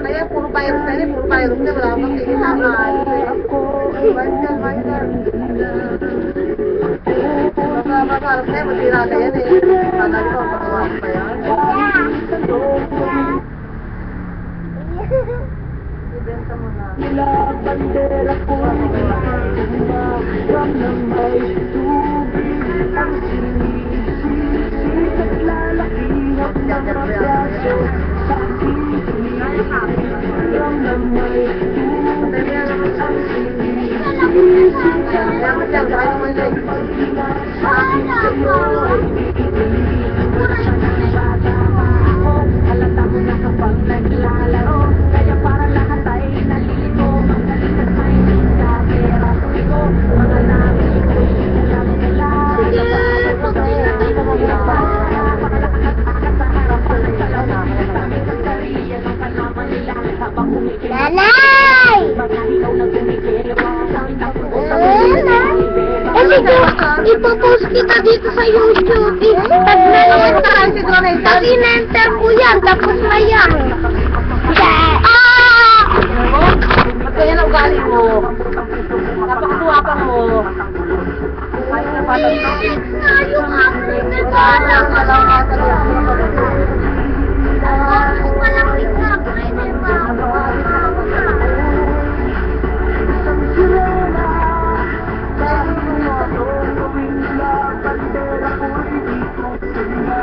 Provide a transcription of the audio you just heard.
Kaya puro virus na rin, puro virus na, wala pang tinitamaan. Michael. Masarap na yun, matira na yan eh. Sana ito, makawa ko pa yan. Ibenta mo na. Mula bandera ko from na may tubig ang sinisisig at lalakihap ng mga braso sa aking from na may tubig ang sinisisig at lalakihap sa aking sa'yo ay ibigin mo na siya ng bata ako. Halata mo na kapag naglalaro, kaya para lahat ay nalilito. Magaling at may hindi pera ko. Mga namin ko'y alam-ala. Napaayon ko sa'yo na pumapapa. Pakalakas-akas sa harapan ng salaw. Sa aming kasariya ng kalaman nila. Habang kumikil Nanay! mga ikaw na kumikil. Sa aming tapos sa Ipopost kita dito sa YouTube. Pag in-enter ko yan, tapos na yan. Ganyan ang ugali mo. Napakasuwapan mo. Yung aking nagalang. Walang ikaw. bandera ko, hindi ko sila.